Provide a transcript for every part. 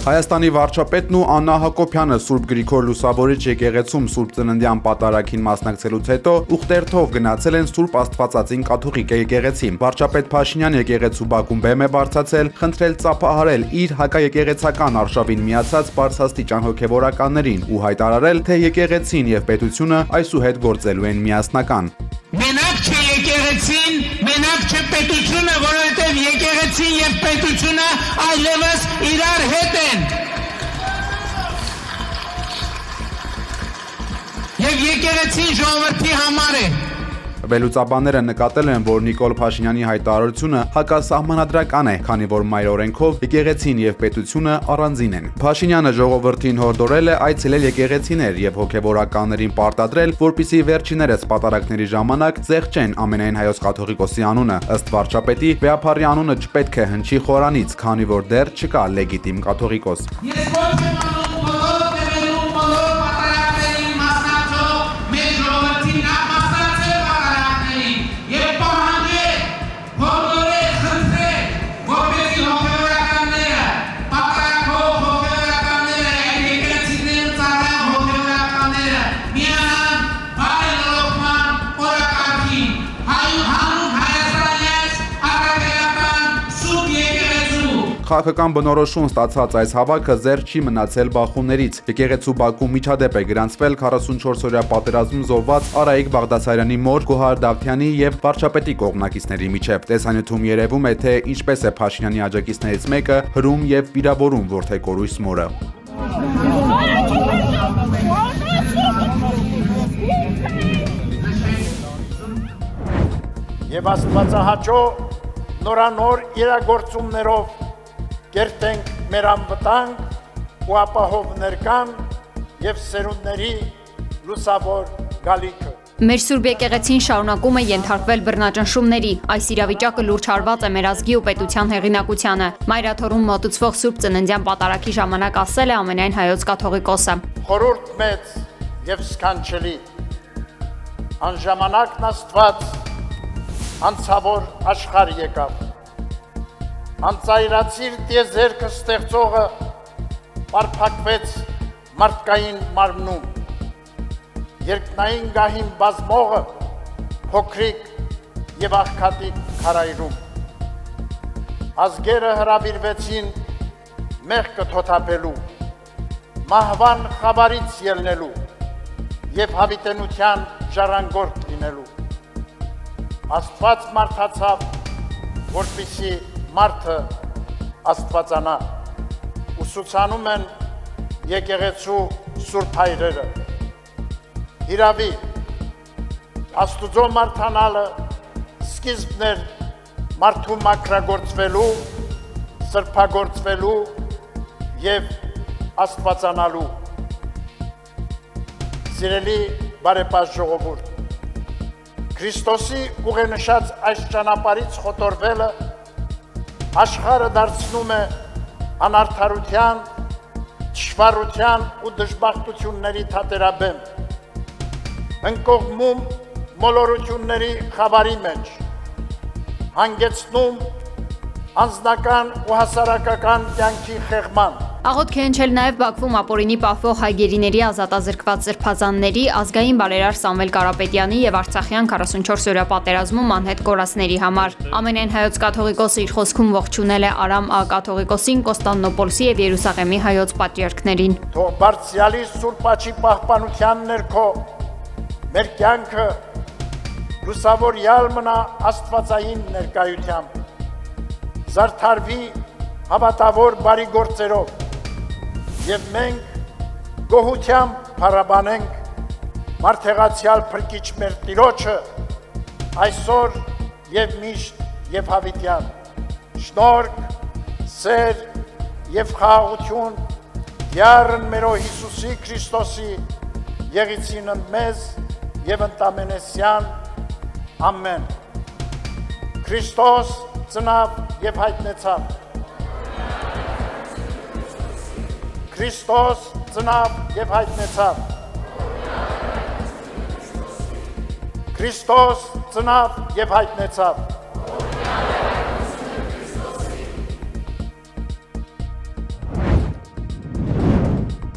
Հայաստանի վարչապետն ու Աննա Հակոբյանը Սուրբ Գրիգոր Լուսավորիչ եկեղեցում Սուրբ Ծննդյան պատարագին մասնակցելուց հետո ուխտերթով գնացել են Սուրբ Աստվածածին կաթողիկ եկեղեցի։ Վարչապետ Փաշինյանը եկեղեցու բակում բեմ է բարձրացել, խնդրել ծափահարել իր հակաեկեղեցական արշավին միացած բարձրաստիճան հոգևորականներին ու հայտարարել, թե եկեղեցին եւ պետությունը այսուհետ գործելու են միասնական։ Մենակ չէ եկեղեցին, մենակ չէ պետությունը, որովհետև եկեղեցին եւ պետությունը այլևս իրար հետ են։ Եվ եկեղեցին ժողովրդի համար է։ Վերլուծաբանները նկատել են, որ Նիկոլ Փաշինյանի հայտարարությունը հակասահմանադրական է, քանի որ մայր օրենքով եկեղեցին եւ պետությունը առանձին են։ Փաշինյանը ժողովրդին հորդորել է այցելել եկեղեցիներ եւ հոգեվորականներին պարտադրել, որպիսի վերջիներս պատարագների ժամանակ զեղչեն ամենայն հայոց կաթողիկոսի անունը։ Ըստ վարչապետի, Վեապարի անունը չպետք է հնչի խորանից, քանի որ դեռ չկա լեգիտիմ կաթողիկոս։ Քաղաքական բնորոշում ստացած այս հավաքը զերծ չի մնացել բախումներից։ Եկեղեցու բակում միջադեպ է գրանցվել 44-օրյա պատերազմում զոհված Արայիկ Բաղդասարյանի մոր Գոհար Դավթյանի եւ վարչապետի կողմնակիցների միջև։ Տեսանյութում երևում է, թե ինչպես է Փաշինյանի աջակիցներից մեկը հրում եւ վիրավորում որդեկորույս մորը։ Եվ աստվածահաճո նորանոր իրագործումներով կերտենք մեր անվտանգ ու ապահով ներկան եւ սերունդների լուսավոր գալիքը։ Մեր Սուրբ եկեղեցին շարունակում է ենթարկվել բռնաճնշումների։ Այս իրավիճակը լուրջ հարված է մեր ազգի ու պետության հեղինակությանը։ Մայրաթորում մոտուցվող Սուրբ Ծննդյան պատարագի ժամանակ ասել է ամենայն հայոց կաթողիկոսը։ Խորհուրդ մեծ եւ սքանչելի։ Անժամանակն Աստված անցավոր աշխարհ եկավ։ Անծայրացիր տիեզերքը ստեղծողը պարփակվեց մարդկային մարմնում, երկնային գահին բազմողը փոքրիկ եւ աղքատիկ քարայրում, ազգերը հրավիրվեցին մեղքը թոթափելու, մահվան խավարից ելնելու եւ հավիտենության ժառանգորդ լինելու։ Աստված մարդացավ, որպեսզի մարդը աստվածանա, ուսուցանում են եկեղեցու սուրբ հայրերը։ Իրավի, Աստուծո մարդանալը սկիզբն էր մարդու մաքրագործվելու, սրբագործվելու եւ աստվածանալու։ Սիրելի բարեպաշտ ժողովուրդ, Քրիստոսի ուղենշած այս ճանապարհից խոտորվելը աշխարհը դարձնում է անարդարության, թշվառության ու դժբախտությունների թատերաբեմ, ընկողմում մոլորությունների խավարի մեջ, հանգեցնում անձնական ու հասարակական կյանքի խեղման։ Աղոթք է հնչել նաև Բաքվում ապօրինի պահվող հայ գերիների ազատազրկված սրբազանների, ազգային բարերար Սամվել Կարապետյանի եւ Արցախյան 44-օրյա պատերազմում անհետ կորածների համար։ Ամենայն հայոց կաթողիկոսը իր խոսքում ողջունել է Արամ Ա կաթողիկոսին, Կոստանդնոպոլսի եւ Երուսաղեմի հայոց պատրիարքներին։ Թող բարձրալի Սուրբ Աչի պահպանության ներքո մեր կյանքը լուսավորյալ մնա աստվածային ներկայությամբ, զարդարվի հավատավոր բարի գործերով եւ մենք գոհությամբ փառաբանենք մարդեղացյալ փրկիչ մեր Տիրոջը այսօր եւ միշտ եւ հավիտյան։ Շնորհք, սեր եւ խաղաղություն Յարն մերո Հիսուսի Քրիստոսի եղիցին մեզ եւ ընտամենեսյան ամեն։ Քրիստոս ծնավ եւ հայտնեցավ։ Քրիստոս ծնավ եւ հայտնեցավ։ Քրիստոս ծնավ եւ հայտնեցավ։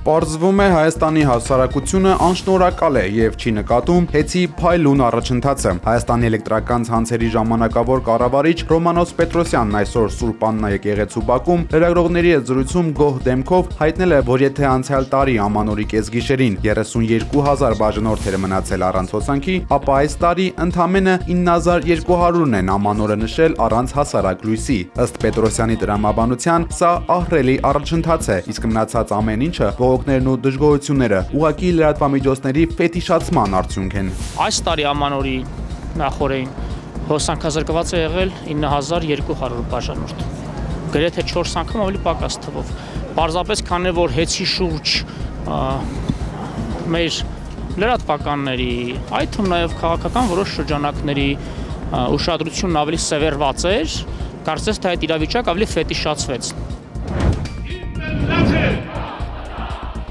Պարզվում է Հայաստանի հասարակությունը անշնորհակալ է եւ չի նկատում հեծի փայլուն առաջընթացը։ Հայաստանի էլեկտրական ցանցերի ժամանակավոր կառավարիչ Ռոմանոս Պետրոսյանն այսօր Սուրբ Աննա եկեղեցու բակում լրագրողների հետ զրույցում գոհ դեմքով հայտնել է, որ եթե անցյալ տարի ամանորի կեսգիշերին 32,000 բաժանորդ էր մնացել առանց հոսանքի, ապա այս տարի ընդամենը 9,200-ն են ամանորը նշել առանց հասարակ լույսի։ Ըստ Պետրոսյանի տրամաբանության, սա ահռելի առաջընթաց է, իսկ մնացած ամեն ինչը բողոքներն ու դժգոհությունները ուղղակի լրատվամիջոցների ֆետիշացման արդյունք են։ Այս տարի ամանորի նախորդին հոսանքազրկված է եղել 9,200 բաժանորդ։ Գրեթե 4 անգամ ավելի պակաս թվով։ Պարզապես քանի որ հեծի շուրջ մեր լրատվականների, այդ թվում նաև քաղաքական որոշ շրջանակների ուշադրությունն ավելի սևեռված էր, կարծես թե այդ իրավիճակը ավելի ֆետիշացվեց։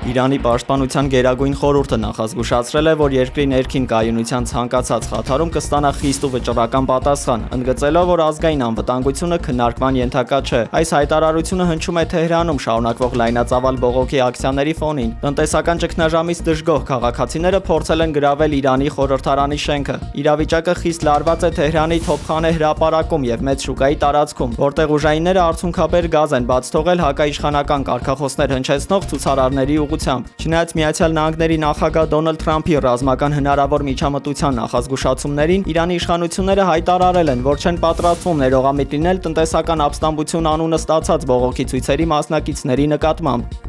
Իրանի պաշտպանության գերագույն խորհուրդը նախազգուշացրել է, որ երկրի ներքին կայունության ցանկացած խաթարում կստանա խիստ ու վճռական պատասխան, ընդգծելով, որ ազգային անվտանգությունը քննարկման ենթակա չէ։ Այս հայտարարությունը հնչում է Թեհրանում շարունակվող լայնածավալ բողոքի ակցիաների ֆոնին։ Տնտեսական ճգնաժամից դժգոհ քաղաքացիները փորձել են գրավել Իրանի խորհրդարանի շենքը։ Իրավիճակը խիստ լարված է Թեհրանի Թոփխանե հրապարակում եւ մեծ շուկայի տարածքում, որտեղ ուժայինները արդյունքաբեր գազ են բաց թողել հակաիշխանական կարգախոսներ հնչեցնող ցուցարարների Չնայած Միացյալ Նահանգների նախագահ Դոնալդ Թրամփի ռազմական հնարավոր միջամտության նախազգուշացումներին, Իրանի իշխանությունները հայտարարել են, որ չեն պատրաստվում ներողամիտ լինել տնտեսական ապստամբություն անունը ստացած բողոքի ցույցերի մասնակիցների նկատմամբ։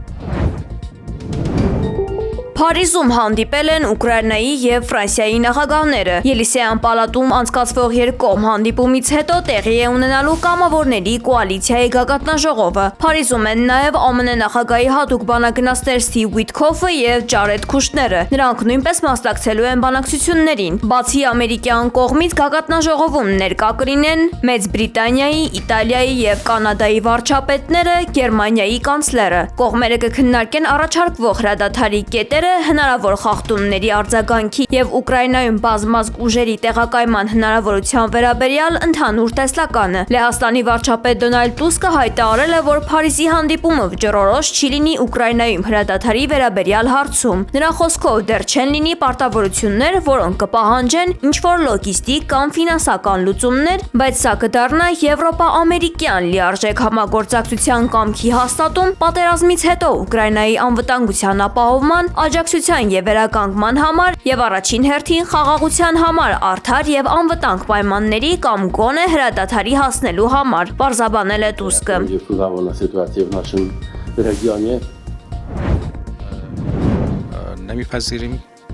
Փարիզում հանդիպել են Ուկրաինայի եւ Ֆրանսիայի նախագահները։ Ելիսեյան պալատում անցկացվող երկկողմ հանդիպումից հետո տեղի է ունենալու կամավորների կոալիցիայի գագաթնաժողովը։ Փարիզում են նաեւ ԱՄՆ նախագահի հատուկ բանագնացներ Սթիվ Ուիթքոֆը եւ Ջարեդ Քուշները։ Նրանք նույնպես մասնակցելու են բանակցություններին։ Բացի ամերիկյան կողմից գագաթնաժողովում ներկա կլինեն Մեծ Բրիտանիայի, Իտալիայի եւ Կանադայի վարչապետները, Գերմանիայի կանցլերը։ Կողմերը կքննարկեն առաջարկվող հրադադարի կետերը, հնարավոր խախտումների արձագանքի եւ Ուկրաինայում բազմազգ ուժերի տեղակայման հնարավորության վերաբերյալ ընդհանուր տեսլականը։ Լեհաստանի վարչապետ Դոնալդ Տուսկը հայտարարել է, որ Փարիզի հանդիպումը վճռորոշ չի լինի Ուկրաինայում հրադադարի վերաբերյալ հարցում։ Նրա խոսքով դեռ չեն լինի պարտավորություններ, որոնք կպահանջեն ինչ-որ լոգիստիկ կամ ֆինանսական լուծումներ, բայց սա կդառնա եվրոպա-ամերիկյան լիարժեք համագործակցության կամքի հաստատում պատերազմից հետո Ուկրաինայի անվտանգության ապահովման, աջակցության եւ վերականգնման համար եւ առաջին հերթին խաղաղության համար արդար եւ անվտանգ պայմանների կամ գոնե հրադադարի հասնելու համար, պարզաբանել է Տուսկը։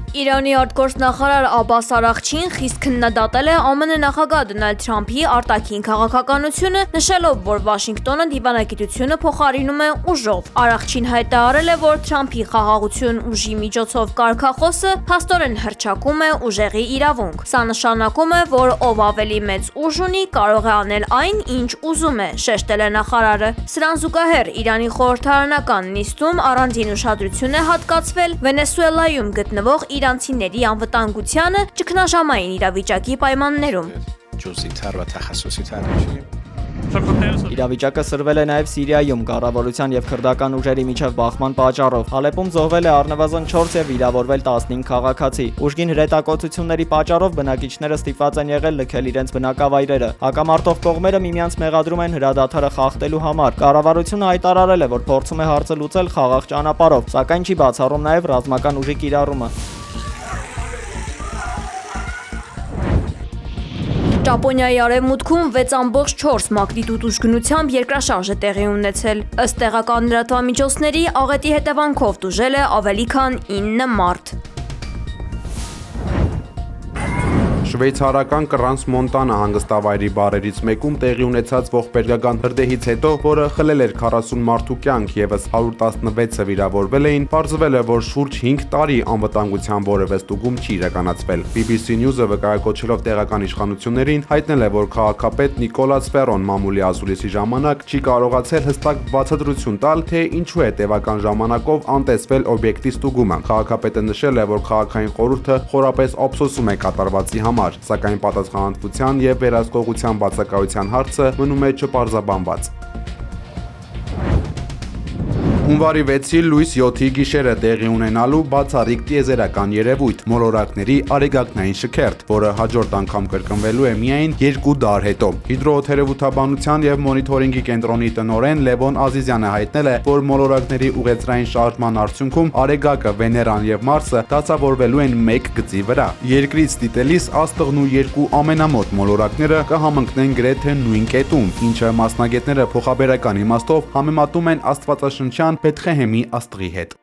Իրանի արտգործնախարար Աբբաս Արաղչին խիստ քննադատել է ԱՄՆ նախագահ Դոնալդ Թրամփի արտաքին քաղաքականությունը, նշելով, որ Վաշինգտոնը դիվանագիտությունը փոխարինում է ուժով։ Արաղչին հայտարարել է, որ Թրամփի խաղաղություն ուժի միջոցով կարգախոսը փաստորեն հռչակում է ուժեղի իրավունք։ Սա նշանակում է, որ ով ավելի մեծ ուժ ունի, կարող է անել այն, ինչ ուզում է, շեշտել է նախարարը։ Սրան զուգահեռ Իրանի խորհրդարանական նիստում առանձին ուշադրություն է հատկացվել Վենեսուելայում գտնվող իրանցիների անվտանգությանը ճգնաժամային իրավիճակի պայմաններում։ Իրավիճակը սրվել է նաև Սիրիայում կառավարության եւ քրդական ուժերի միջև բախման պատճառով։ Ալեպում զոհվել է առնվազն 4 եւ վիրավորվել 15 քաղաքացի։ Ուժգին հրետակոծությունների պատճառով բնակիչները ստիպված են եղել լքել իրենց բնակավայրերը։ Հակամարտող կողմերը միմյանց մեղադրում են հրադադարը խախտելու համար։ Կառավարությունը հայտարարել է, որ փորձում է հարցը լուծել խաղաղ ճանապարհով, սակայն չի բացառում նաև ռազմական ուժի կիրառումը։ Ճապոնիայի արևմուտքում 6.4 մագնիտուդ ուժգնությամբ երկրաշարժ է տեղի ունեցել։ Ըստ տեղական լրատվամիջոցների, աղետի հետևանքով տուժել է ավելի քան 9 մարդ։ Շվեյցարական Կրանս-Մոնտանա հանգստավայրի բարերից մեկում տեղի ունեցած ողբերգական հրդեհից հետո, որը խլել էր 40 մարդու կյանք եւս 116-ը վիրավորվել էին, պարզվել է, որ շուրջ 5 տարի անվտանգության որևէ ստուգում չի իրականացվել։ BBC News-ը վկայակոչելով տեղական իշխանություններին հայտնել է, որ քաղաքապետ Նիկոլաս Ֆերոն մամուլի ասուլիսի ժամանակ չի կարողացել հստակ բացատրություն տալ, թե ինչու է տևական ժամանակով անտեսվել օբյեկտի ստուգումը։ Քաղաքապետը նշել է, որ քաղաքային խորհուրդը խորապես ափսոսում է կատարվածի համար, սակայն պատասխանատվության եւ վերահսկողության բացակայության հարցը մնում է չպարզաբանված։ Հունվարի 6-ի լույս 7-ի գիշերը տեղի ունենալու բացառիկ տիեզերական երևույթ՝ մոլորակների արեգակնային շքերթ, որը հաջորդ անգամ կրկնվելու է միայն 2 դար հետո։ Հիդրոթերապևտաբանության եւ մոնիթորինգի կենտրոնի տնօրեն Լևոն Ազիզյանը հայտնել է, որ մոլորակների ուղեծրային շարժման արդյունքում արեգակը, Վեներան եւ Մարսը դասավորվելու են մեկ գծի վրա։ Երկրից դիտելիս Աստղն ու 2 ամենամոտ մոլորակները կհամընկնեն գրեթե նույն կետում, ինչը մասնագետները փոխաբերական իմաստով համեմատում են Աստվածաշնչյան Բեթխեհեմի աստղի հետ։